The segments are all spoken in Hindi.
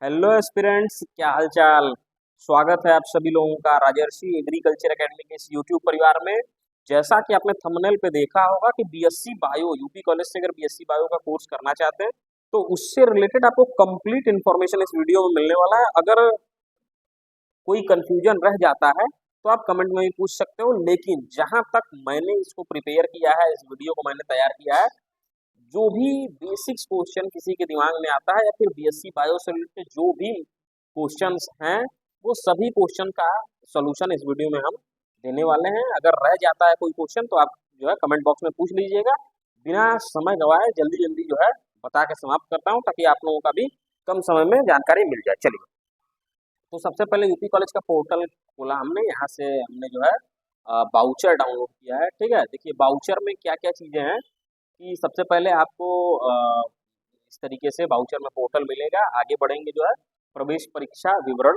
हेलो एस्पिरेंट्स, क्या हाल चाल। स्वागत है आप सभी लोगों का राजर्षि एग्रीकल्चर एकेडमी के इस यूट्यूब परिवार में। जैसा कि आपने थंबनेल पे देखा होगा कि बीएससी बायो यूपी कॉलेज से अगर बीएससी बायो का कोर्स करना चाहते हैं तो उससे रिलेटेड आपको कंप्लीट इन्फॉर्मेशन इस वीडियो में मिलने वाला है। अगर कोई कंफ्यूजन रह जाता है तो आप कमेंट में भी पूछ सकते हो, लेकिन जहां तक मैंने इसको प्रिपेयर किया है, इस वीडियो को मैंने तैयार किया है, जो भी बेसिक्स क्वेश्चन किसी के दिमाग में आता है या फिर बीएससी बायो से रिलेटेड जो भी क्वेश्चंस हैं, वो सभी क्वेश्चन का सॉल्यूशन इस वीडियो में हम देने वाले हैं। अगर रह जाता है कोई क्वेश्चन तो आप जो है कमेंट बॉक्स में पूछ लीजिएगा। बिना समय गवाए जल्दी जल्दी जो है बता के समाप्त करता हूँ, ताकि आप लोगों का भी कम समय में जानकारी मिल जाए। चलिए, तो सबसे पहले यूपी कॉलेज का पोर्टल खोला हमने, यहाँ से हमने जो है बाउचर डाउनलोड किया है। ठीक है, देखिए बाउचर में क्या क्या चीज़ें हैं कि सबसे पहले आपको इस तरीके से बाउचर में पोर्टल मिलेगा। आगे बढ़ेंगे जो है प्रवेश परीक्षा विवरण,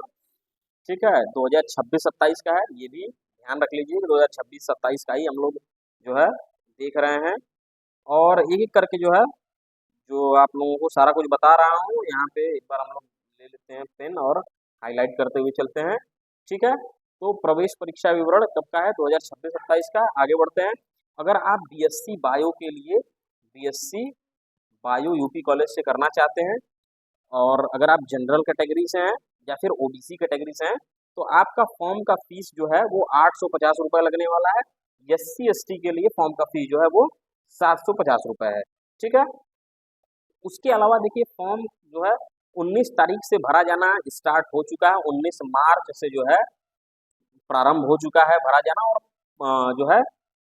ठीक है, 2026-27 का है, ये भी ध्यान रख लीजिए कि 2026-27 का ही हम लोग जो है देख रहे हैं। और एक एक करके जो है, जो आप लोगों को सारा कुछ बता रहा हूँ यहाँ पे, एक बार हम लोग ले लेते हैं पेन और हाईलाइट करते हुए चलते हैं। ठीक है, तो प्रवेश परीक्षा विवरण कब का है? 2026-27 का। आगे बढ़ते हैं। अगर आप बीएससी बायो के लिए बीएससी बायो यूपी कॉलेज से करना चाहते हैं, और अगर आप जनरल कैटेगरी से हैं या फिर ओबीसी कैटेगरी से हैं, तो आपका फॉर्म का फीस जो है वो 850 रुपये लगने वाला है। एससी एसटी के लिए फॉर्म का फीस जो है वो 750 रुपये है। ठीक है, उसके अलावा देखिए फॉर्म जो है 19 तारीख से भरा जाना स्टार्ट हो चुका है। 19 मार्च से जो है प्रारंभ हो चुका है भरा जाना, और जो है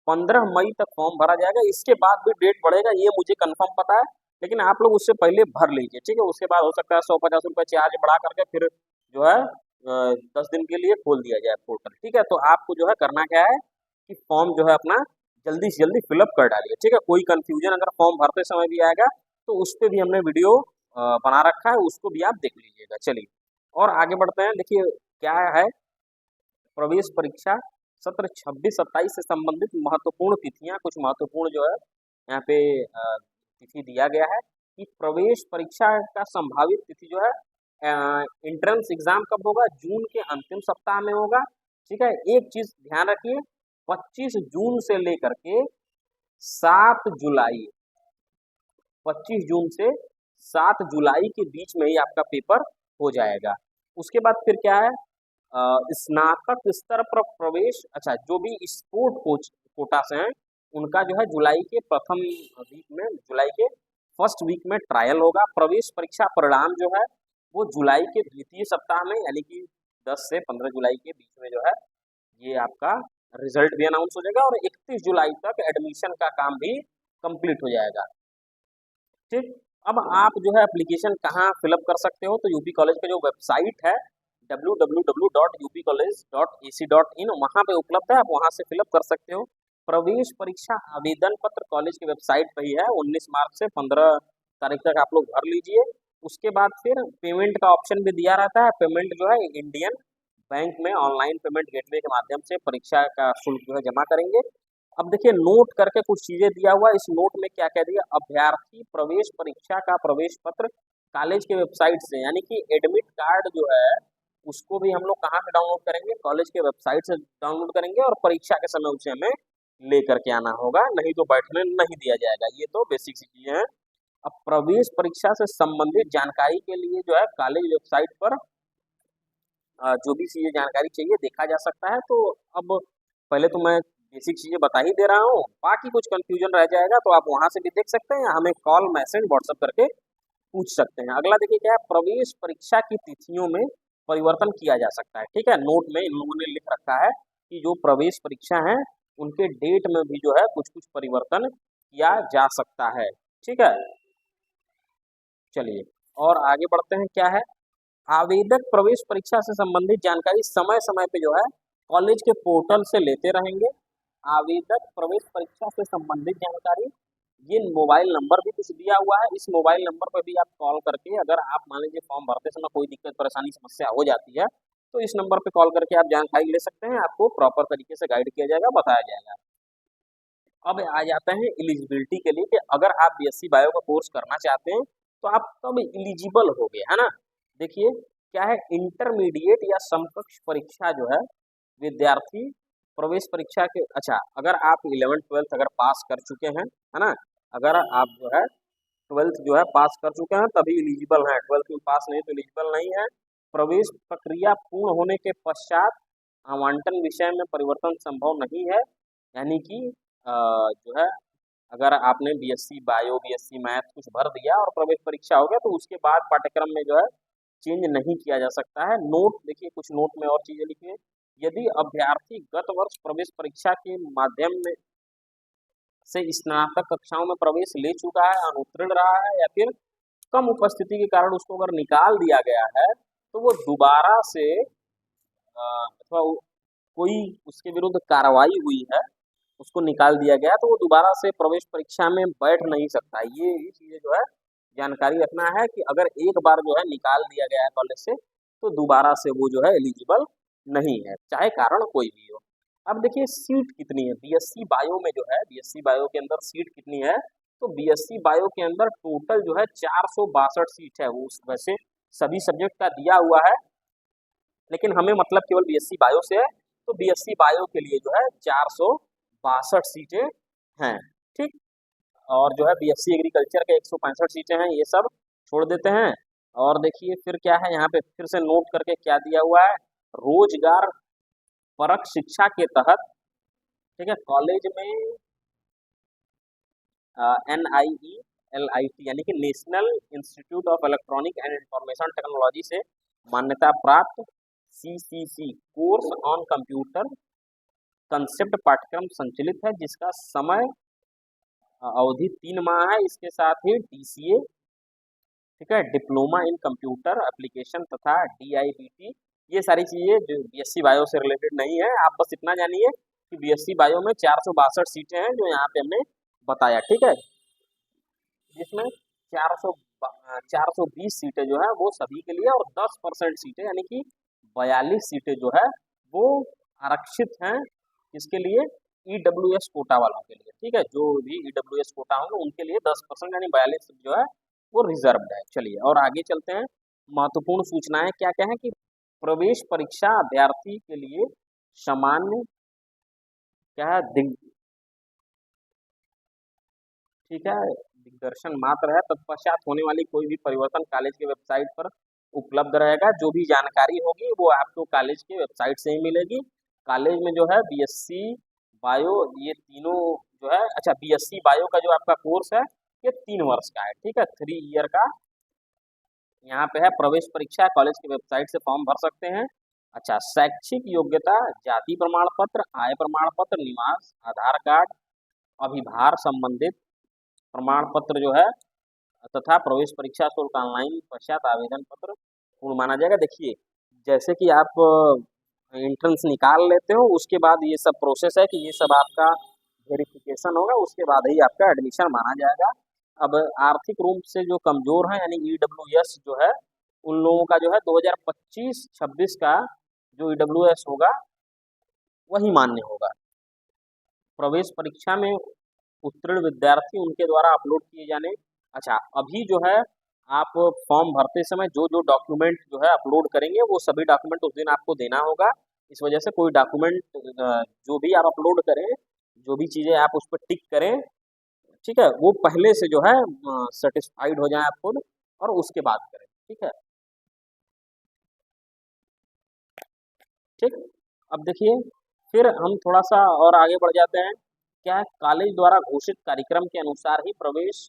15 मई तक फॉर्म भरा जाएगा। इसके बाद भी डेट बढ़ेगा, ये मुझे कंफर्म पता है, लेकिन आप लोग उससे पहले भर लीजिए। ठीक है, उसके बाद हो सकता है 150 रुपये चार्ज बढ़ा करके फिर जो है 10 दिन के लिए खोल दिया जाए पोर्टल। ठीक है, तो आपको जो है करना क्या है कि फॉर्म जो है अपना जल्दी से जल्दी फिलअप कर डालिए। ठीक है, कोई कंफ्यूजन अगर फॉर्म भरते समय भी आएगा तो उस पर भी हमने वीडियो बना रखा है, उसको भी आप देख लीजिएगा। चलिए और आगे बढ़ते हैं। देखिए क्या है, प्रवेश परीक्षा सत्र 26-27 से संबंधित महत्वपूर्ण तिथियां, कुछ महत्वपूर्ण जो है यहाँ पे तिथि दिया गया है कि प्रवेश परीक्षा का संभावित तिथि जो है एंट्रेंस एग्जाम कब होगा? जून के अंतिम सप्ताह में होगा। ठीक है, एक चीज ध्यान रखिए, 25 जून से लेकर के 7 जुलाई, 25 जून से 7 जुलाई के बीच में ही आपका पेपर हो जाएगा। उसके बाद फिर क्या है, स्नातक स्तर पर प्रवेश, अच्छा जो भी स्पोर्ट कोच कोटा से हैं उनका जो है जुलाई के प्रथम वीक में, जुलाई के फर्स्ट वीक में ट्रायल होगा। प्रवेश परीक्षा परिणाम जो है वो जुलाई के द्वितीय सप्ताह में, यानी कि 10 से 15 जुलाई के बीच में जो है ये आपका रिजल्ट भी अनाउंस हो जाएगा, और 31 जुलाई तक एडमिशन का काम भी कंप्लीट हो जाएगा। ठीक, अब आप जो है एप्लीकेशन कहाँ फिलअप कर सकते हो? तो यूपी कॉलेज का जो वेबसाइट है www.upcollege.ac.in, वहाँ पे उपलब्ध है, आप वहाँ से फिलअप कर सकते हो। प्रवेश परीक्षा आवेदन पत्र कॉलेज की वेबसाइट पर ही है। 19 मार्च से 15 तारीख तक आप लोग भर लीजिए। उसके बाद फिर पेमेंट का ऑप्शन भी दिया रहता है। पेमेंट जो है इंडियन बैंक में ऑनलाइन पेमेंट गेटवे के माध्यम से परीक्षा का शुल्क जो है जमा करेंगे। अब देखिए नोट करके कुछ चीजें दिया हुआ है। इस नोट में क्या कह दिया, अभ्यर्थी प्रवेश परीक्षा का प्रवेश पत्र कॉलेज के वेबसाइट से, यानी कि एडमिट कार्ड जो है उसको भी हम लोग कहाँ से डाउनलोड करेंगे? कॉलेज के वेबसाइट से डाउनलोड करेंगे, और परीक्षा के समय उसे हमें लेकर के आना होगा, नहीं तो बैठने नहीं दिया जाएगा। ये तो बेसिक सी चीजें हैं। अब प्रवेश परीक्षा से संबंधित जानकारी के लिए जो है कॉलेज वेबसाइट पर जो भी चीजें जानकारी चाहिए देखा जा सकता है। तो अब पहले तो मैं बेसिक चीजें बता ही दे रहा हूँ, बाकी कुछ कंफ्यूजन रह जाएगा तो आप वहां से भी देख सकते हैं, या हमें कॉल मैसेज व्हाट्सएप करके पूछ सकते हैं। अगला देखिए क्या है, प्रवेश परीक्षा की तिथियों में परिवर्तन किया जा सकता है। ठीक है, नोट में इन लोगों ने लिख रखा है कि जो प्रवेश परीक्षा है उनके डेट में भी जो है कुछ कुछ परिवर्तन किया जा सकता है। ठीक है, चलिए और आगे बढ़ते हैं। क्या है, आवेदक प्रवेश परीक्षा से संबंधित जानकारी समय समय पे जो है कॉलेज के पोर्टल से लेते रहेंगे। आवेदक प्रवेश परीक्षा से संबंधित जानकारी, ये मोबाइल नंबर भी कुछ दिया हुआ है। इस मोबाइल नंबर पर भी आप कॉल करके, अगर आप मान लीजिए फॉर्म भरते समय कोई दिक्कत परेशानी समस्या हो जाती है तो इस नंबर पे कॉल करके आप जानकारी ले सकते हैं। आपको प्रॉपर तरीके से गाइड किया जाएगा, बताया जाएगा। अब आ जाते हैं एलिजिबिलिटी के लिए कि अगर आप बीएससी बायो का कोर्स करना चाहते हैं तो आप कब एलिजिबल हो गए, है ना? देखिए क्या है, इंटरमीडिएट या समकक्ष परीक्षा जो है विद्यार्थी प्रवेश परीक्षा के, अच्छा अगर आप 11th-12th अगर पास कर चुके हैं, है ना, अगर आप जो है 12th जो है पास कर चुके हैं तभी एलिजिबल हैं, 12th में पास नहीं तो एलिजिबल नहीं है। प्रवेश प्रक्रिया पूर्ण होने के पश्चात आवंटन विषय में परिवर्तन संभव नहीं है, यानी कि जो है अगर आपने बीएससी बायो, बीएससी मैथ कुछ भर दिया और प्रवेश परीक्षा हो गया तो उसके बाद पाठ्यक्रम में जो है चेंज नहीं किया जा सकता है। नोट देखिए, कुछ नोट में और चीजें लिखिए। यदि अभ्यर्थी गत वर्ष प्रवेश परीक्षा के माध्यम में से स्नातक कक्षाओं में प्रवेश ले चुका है, अनुत्तीर्ण रहा है या फिर कम उपस्थिति के कारण उसको अगर निकाल दिया गया है तो वो दोबारा से अथवा कोई उसके विरुद्ध कार्रवाई हुई है, उसको निकाल दिया गया तो वो दोबारा से प्रवेश परीक्षा में बैठ नहीं सकता। ये चीजें जो है जानकारी रखना है कि अगर एक बार जो है निकाल दिया गया है कॉलेज से तो दोबारा से वो जो है एलिजिबल नहीं है, चाहे कारण कोई भी हो। अब देखिए सीट कितनी है बीएससी बायो में, जो है बीएससी बायो के अंदर सीट कितनी है, तो बीएससी बायो के अंदर टोटल जो है 462 सीट है। वो वैसे सभी सब्जेक्ट का दिया हुआ है लेकिन हमें मतलब केवल बीएससी बायो से है, तो बीएससी बायो के लिए जो है 462 सीटें हैं, ठीक। और जो है बीएससी एग्रीकल्चर के 165 सीटें हैं, ये सब छोड़ देते हैं। और देखिए फिर क्या है, यहाँ पे फिर से नोट करके क्या दिया हुआ है, रोजगार परक शिक्षा के तहत, ठीक है, कॉलेज में NIELIT यानी कि national institute of electronic and information technology से मान्यता प्राप्त CCC course on computer concept पाठ्यक्रम संचालित है, जिसका समय अवधि 3 माह है। इसके साथ ही DCA, ठीक है, डिप्लोमा इन कंप्यूटर एप्लीकेशन तथा DIBT, ये सारी चीजें जो बीएससी बायो से रिलेटेड नहीं है। आप बस इतना जानिए कि बीएससी बायो में 462 सीटें हैं जो यहाँ पे हमने बताया, ठीक है, जिसमें 420 सीटें जो है वो सभी के लिए और 10% सीटें यानी कि 42 सीटें जो है वो आरक्षित हैं, इसके लिए EWS कोटा वालों के लिए, ठीक है, जो भी EWS कोटा होंगे उनके लिए 10% यानी 42 जो है वो रिजर्व्ड है। चलिए और आगे चलते हैं। महत्वपूर्ण सूचनाएं क्या क्या है कि प्रवेश परीक्षा अभ्यर्थी के लिए सामान्य क्या है ठीक है, दिग्दर्शन मात्र है। तत्पश्चात होने वाली कोई भी परिवर्तन कॉलेज के वेबसाइट पर उपलब्ध रहेगा। जो भी जानकारी होगी वो आपको कॉलेज के वेबसाइट से ही मिलेगी। कॉलेज में जो है बीएससी बायो ये तीनों जो है, अच्छा बीएससी बायो का जो आपका कोर्स है ये 3 वर्ष का है, ठीक है, 3 ईयर का यहाँ पे है। प्रवेश परीक्षा कॉलेज की वेबसाइट से फॉर्म भर सकते हैं। अच्छा, शैक्षिक योग्यता जाति प्रमाण पत्र, आय प्रमाण पत्र, निवास, आधार कार्ड, अभिभार संबंधित प्रमाण पत्र जो है तथा प्रवेश परीक्षा शुल्क ऑनलाइन पश्चात आवेदन पत्र पूर्ण माना जाएगा। देखिए जैसे कि आप एंट्रेंस निकाल लेते हो उसके बाद ये सब प्रोसेस है कि ये सब आपका वेरिफिकेशन होगा, उसके बाद ही आपका एडमिशन माना जाएगा। अब आर्थिक रूप से जो कमजोर है यानी EWS जो है उन लोगों का जो है 2025-26 का जो EWS होगा वही मान्य होगा। प्रवेश परीक्षा में उत्तीर्ण विद्यार्थी उनके द्वारा अपलोड किए जाने, अच्छा अभी जो है आप फॉर्म भरते समय जो जो डॉक्यूमेंट जो है अपलोड करेंगे वो सभी डॉक्यूमेंट उस दिन आपको देना होगा। इस वजह से कोई डॉक्यूमेंट जो भी आप अपलोड करें, जो भी चीज़ें आप उस पर टिक करें, ठीक है, वो पहले से जो है सेटिस्फाइड हो जाए आप खुद और उसके बाद करें, ठीक है, ठीक। अब देखिए फिर हम थोड़ा सा और आगे बढ़ जाते हैं। क्या कॉलेज द्वारा घोषित कार्यक्रम के अनुसार ही प्रवेश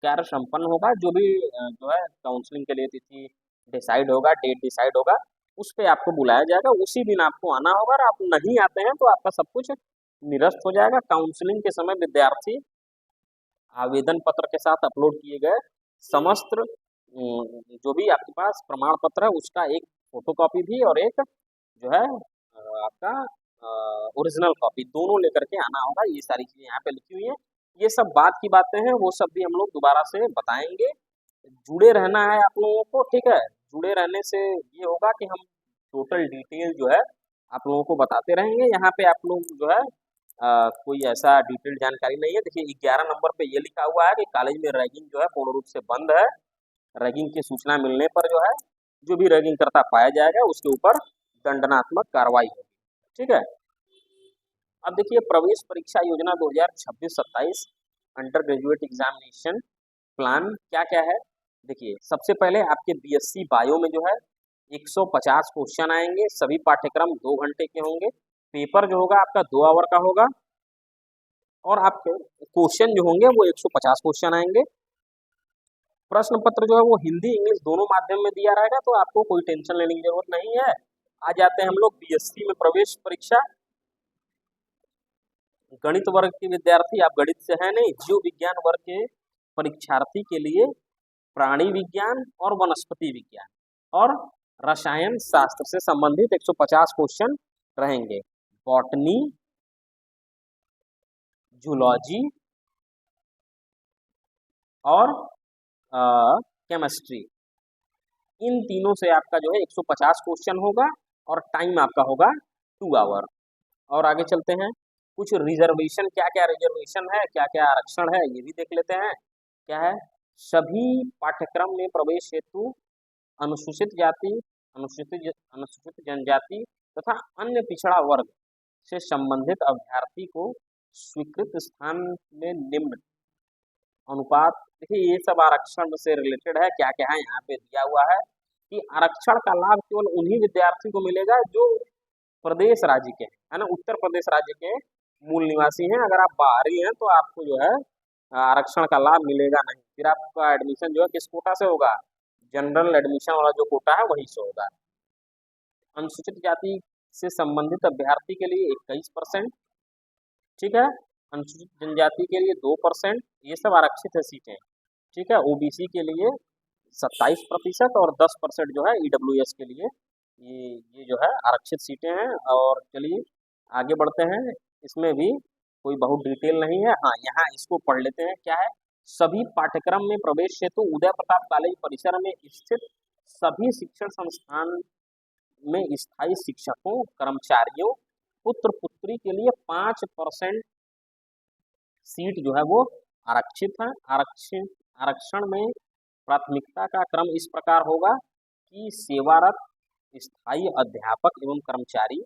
कार्य संपन्न होगा। जो भी जो है काउंसलिंग के लिए तिथि डिसाइड होगा, डेट डिसाइड होगा, उस पर आपको बुलाया जाएगा, उसी दिन आपको आना होगा। और आप नहीं आते हैं तो आपका सब कुछ निरस्त हो जाएगा। काउंसलिंग के समय विद्यार्थी आवेदन पत्र के साथ अपलोड किए गए समस्त जो भी आपके पास प्रमाण पत्र है उसका एक फोटोकॉपी भी और एक जो है आपका ओरिजिनल कॉपी दोनों लेकर के आना होगा। ये सारी चीज़ें यहाँ पे लिखी हुई हैं। ये सब बात की बातें हैं, वो सब भी हम लोग दोबारा से बताएंगे। जुड़े रहना है आप लोगों को, ठीक है, जुड़े रहने से ये होगा कि हम टोटल डिटेल जो है आप लोगों को बताते रहेंगे। यहाँ पे आप लोग जो है कोई ऐसा डिटेल जानकारी नहीं है। देखिए 11 नंबर पे ये लिखा हुआ है कि कॉलेज में रैगिंग जो है पूर्ण रूप से बंद है। रैगिंग की सूचना मिलने पर जो है जो भी रैगिंग करता पाया जाएगा उसके ऊपर दंडनात्मक कार्रवाई होगी। ठीक है। अब देखिए प्रवेश परीक्षा योजना 2026-27 अंडर ग्रेजुएट एग्जामिनेशन प्लान क्या क्या है। देखिए सबसे पहले आपके बीएससी बायो में जो है 150 क्वेश्चन आएंगे, सभी पाठ्यक्रम 2 घंटे के होंगे, पेपर जो होगा आपका 2 आवर का होगा और आपके क्वेश्चन जो होंगे वो 150 क्वेश्चन आएंगे। प्रश्न पत्र जो है वो हिंदी इंग्लिश दोनों माध्यम में दिया रहेगा, तो आपको कोई टेंशन लेने की जरूरत नहीं है। आ जाते हैं हम लोग बीएससी में प्रवेश परीक्षा। गणित वर्ग के विद्यार्थी, आप गणित से है नहीं, जीव विज्ञान वर्ग के परीक्षार्थी के लिए प्राणी विज्ञान और वनस्पति विज्ञान और रसायन शास्त्र से संबंधित 150 क्वेश्चन रहेंगे। बॉटनी, जूलॉजी और केमिस्ट्री, इन तीनों से आपका जो है 150 क्वेश्चन होगा और टाइम आपका होगा 2 आवर। और आगे चलते हैं, कुछ रिजर्वेशन, क्या क्या रिजर्वेशन है, क्या क्या आरक्षण है, ये भी देख लेते हैं। क्या है, सभी पाठ्यक्रम में प्रवेश हेतु अनुसूचित जाति, अनुसूचित जनजाति तथा अन्य पिछड़ा वर्ग से संबंधित अभ्यर्थी को स्वीकृत स्थान में निम्न अनुपात। देखिए ये सब आरक्षण से रिलेटेड है, क्या क्या है यहाँ पे दिया हुआ है कि आरक्षण का लाभ केवल उन्हीं विद्यार्थी को मिलेगा जो प्रदेश राज्य के हैं, है ना, उत्तर प्रदेश राज्य के मूल निवासी हैं। अगर आप बाहरी हैं तो आपको जो है आरक्षण का लाभ मिलेगा नहीं। फिर आपका एडमिशन जो है किस कोटा से होगा, जनरल एडमिशन वाला जो कोटा है वहीं से होगा। अनुसूचित जाति से संबंधित अभ्यर्थी के लिए 21%, ठीक है, अनुसूचित जनजाति के लिए 2%, ये सब आरक्षित है सीटें। ठीक है, ओबीसी के लिए 27% और 10% जो है ईडब्ल्यूएस के लिए ये जो है आरक्षित सीटें हैं। और चलिए आगे बढ़ते हैं, इसमें भी कोई बहुत डिटेल नहीं है। हाँ, यहाँ इसको पढ़ लेते हैं। क्या है, सभी पाठ्यक्रम में प्रवेश हेतु उदय प्रताप कॉलेज परिसर में स्थित सभी शिक्षण संस्थान में स्थायी शिक्षकों कर्मचारियों पुत्र पुत्री के लिए 5% सीट जो है वो आरक्षित है। आरक्षण में प्राथमिकता का क्रम इस प्रकार होगा कि सेवारत, स्थायी अध्यापक एवं कर्मचारी,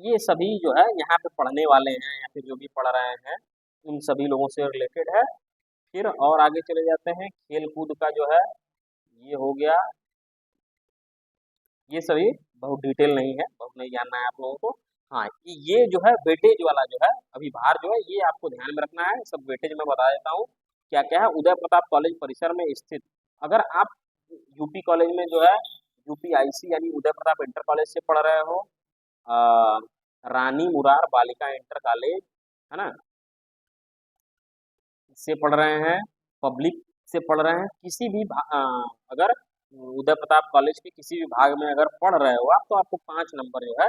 ये सभी जो है यहाँ पे पढ़ने वाले हैं या फिर जो भी पढ़ रहे हैं उन सभी लोगों से रिलेटेड है। फिर और आगे चले जाते हैं, खेल कूद का जो है ये हो गया, ये सभी बहुत डिटेल नहीं है, बहुत नहीं जानना है आप लोगों को। हाँ, ये जो है वेटेज वाला जो है अभिभार जो है ये आपको ध्यान में रखना है। सब वेटेज में बता देता हूँ क्या क्या है। उदय प्रताप कॉलेज परिसर में स्थित, अगर आप यूपी कॉलेज में जो है यूपीआईसी यानी उदय प्रताप इंटर कॉलेज से पढ़ रहे हो, रानी मुरार बालिका इंटर कॉलेज है ना, से पढ़ रहे हैं, पब्लिक से पढ़ रहे हैं, किसी भी अगर उदय प्रताप कॉलेज के किसी भी भाग में अगर पढ़ रहे हो आप, तो आपको 5 नंबर जो है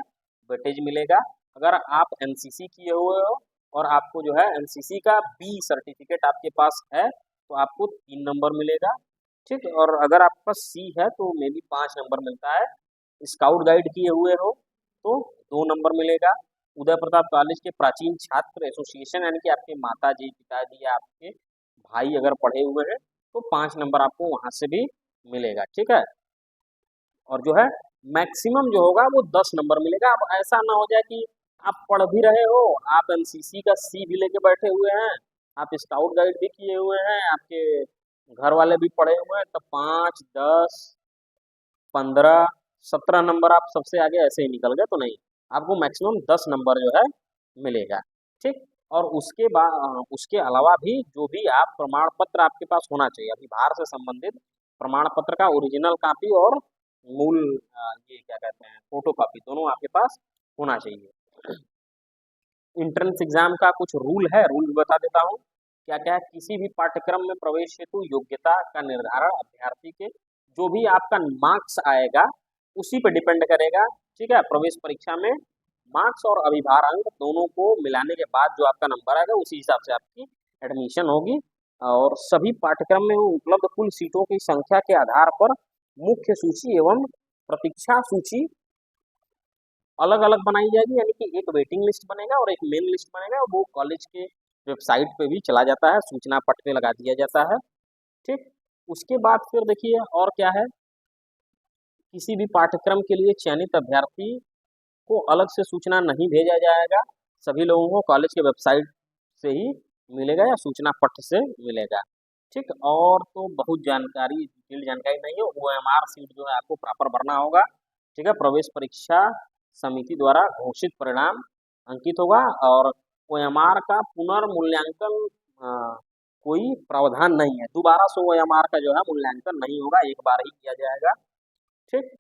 वेटेज मिलेगा। अगर आप एनसीसी किए हुए हो और आपको जो है एनसीसी का बी सर्टिफिकेट आपके पास है तो आपको 3 नंबर मिलेगा। ठीक, और अगर आपके पास सी है तो मे बी 5 नंबर मिलता है। स्काउट गाइड किए हुए हो तो 2 नंबर मिलेगा। उदय प्रताप कॉलेज के प्राचीन छात्र एसोसिएशन यानी कि आपके माता जी पिताजी या आपके भाई अगर पढ़े हुए हैं तो 5 नंबर आपको वहां से भी मिलेगा। ठीक है, और जो है मैक्सिमम जो होगा वो 10 नंबर मिलेगा। अब ऐसा ना हो जाए कि आप पढ़ भी रहे हो, आप एनसीसी का सी भी लेके बैठे हुए हैं, आप स्काउट गाइड भी किए हुए हैं, आपके घर वाले भी पढ़े हुए हैं, तब 5, 10, 15, 17 नंबर आप सबसे आगे ऐसे ही निकल गए तो नहीं, आपको मैक्सिमम 10 नंबर जो है मिलेगा। ठीक, और उसके बाद उसके अलावा भी जो भी आप प्रमाण पत्र आपके पास होना चाहिए, अभिभार से संबंधित प्रमाण पत्र का ओरिजिनल कॉपी और मूल ये क्या कहते हैं फोटो कॉपी, दोनों आपके पास होना चाहिए। इंट्रेंस एग्जाम का कुछ रूल है, रूल भी बता देता हूँ क्या क्या है। किसी भी पाठ्यक्रम में प्रवेश हेतु योग्यता का निर्धारण अभ्यर्थी के जो भी आपका मार्क्स आएगा उसी पर डिपेंड करेगा। ठीक है, प्रवेश परीक्षा में मार्क्स और अभिभार अंक दोनों को मिलाने के बाद जो आपका नंबर आएगा उसी हिसाब से आपकी एडमिशन होगी। और सभी पाठ्यक्रम में उपलब्ध कुल सीटों की संख्या के आधार पर मुख्य सूची एवं प्रतीक्षा सूची अलग अलग बनाई जाएगी, यानी कि एक वेटिंग लिस्ट बनेगा और एक मेन लिस्ट बनेगा। वो कॉलेज के वेबसाइट पे भी चला जाता है, सूचना पट पे लगा दिया जाता है। ठीक, उसके बाद फिर देखिए और क्या है, किसी भी पाठ्यक्रम के लिए चयनित अभ्यर्थी को अलग से सूचना नहीं भेजा जाएगा, सभी लोगों को कॉलेज के वेबसाइट से ही मिलेगा या सूचना पत्र से मिलेगा। ठीक, और तो बहुत जानकारी, डिटेल जानकारी नहीं है। OMR सीट जो है आपको प्रॉपर भरना होगा। ठीक है, प्रवेश परीक्षा समिति द्वारा घोषित परिणाम अंकित होगा और OMR का पुनर्मूल्यांकन कोई प्रावधान नहीं है। दोबारा से OMR का जो है मूल्यांकन नहीं होगा, एक बार ही किया जाएगा। ठीक,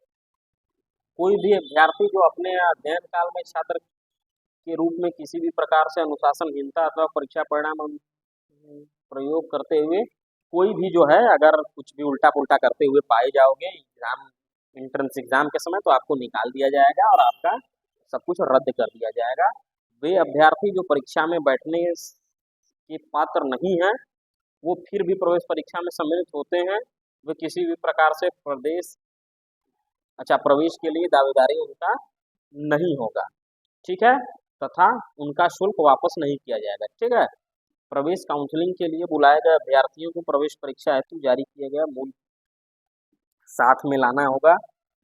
कोई भी अभ्यर्थी जो अपने अध्ययन काल में छात्र के रूप में किसी भी प्रकार से अनुशासनहीनता अथवा परीक्षा परिणाम प्रयोग करते हुए कोई भी जो है अगर कुछ भी उल्टा पुल्टा करते हुए पाए जाओगे एग्जाम, एंट्रेंस एग्जाम के समय, तो आपको निकाल दिया जाएगा और आपका सब कुछ रद्द कर दिया जाएगा। वे अभ्यर्थी जो परीक्षा में बैठने के पात्र नहीं हैं, वो फिर भी प्रवेश परीक्षा में सम्मिलित होते हैं, वे किसी भी प्रकार से प्रवेश के लिए दावेदारी उनका नहीं होगा। ठीक है, तथा उनका शुल्क वापस नहीं किया जाएगा। ठीक है, प्रवेश काउंसलिंग के लिए बुलाए गए अभ्यर्थियों को प्रवेश परीक्षा हेतु जारी किया गया मूल साथ में लाना होगा।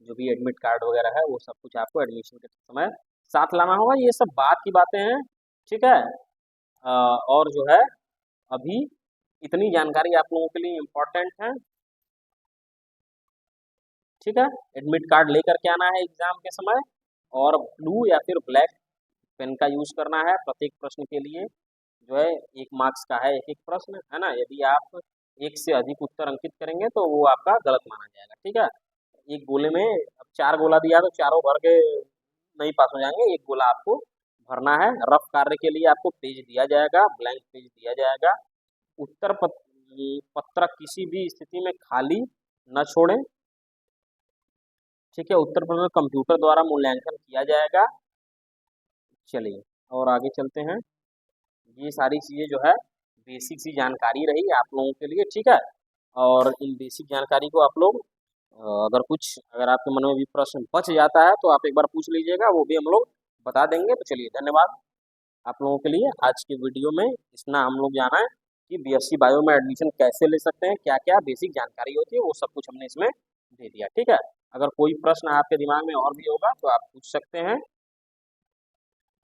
जो भी एडमिट कार्ड वगैरह है वो सब कुछ आपको एडमिशन के समय साथ लाना होगा। ये सब बात की बातें हैं। ठीक है, और जो है अभी इतनी जानकारी आप लोगों के लिए इम्पोर्टेंट है। ठीक है, एडमिट कार्ड लेकर के आना है एग्जाम के समय और ब्लू या फिर ब्लैक पेन का यूज करना है। प्रत्येक प्रश्न के लिए जो है 1 मार्क्स का है, एक प्रश्न है ना। यदि आप 1 से अधिक उत्तर अंकित करेंगे तो वो आपका गलत माना जाएगा। ठीक है, एक गोले में अब 4 गोला दिया तो चारों भर के नहीं पास हो जाएंगे, एक गोला आपको भरना है। रफ कार्य के लिए आपको पेज दिया जाएगा, ब्लैंक पेज दिया जाएगा। उत्तर पत्रक किसी भी स्थिति में खाली न छोड़ें। ठीक है, उत्तर पत्र कंप्यूटर द्वारा मूल्यांकन किया जाएगा। चलिए और आगे चलते हैं। ये सारी चीज़ें जो है बेसिक सी जानकारी रही आप लोगों के लिए। ठीक है, और इन बेसिक जानकारी को आप लोग अगर आपके मन में भी प्रश्न बच जाता है तो आप एक बार पूछ लीजिएगा, वो भी हम लोग बता देंगे। तो चलिए, धन्यवाद आप लोगों के लिए। आज के वीडियो में इतना हम लोग जाना है कि BSc बायो में एडमिशन कैसे ले सकते हैं, क्या क्या बेसिक जानकारी होती है, वो सब कुछ हमने इसमें दे दिया। ठीक है, अगर कोई प्रश्न आपके दिमाग में और भी होगा तो आप पूछ सकते हैं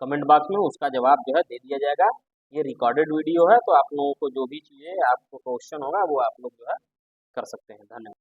कमेंट बॉक्स में, उसका जवाब जो है दे दिया जाएगा। ये रिकॉर्डेड वीडियो है तो आप लोगों को जो भी चीज़ें आपको क्वेश्चन होगा वो आप लोग जो है कर सकते हैं। धन्यवाद।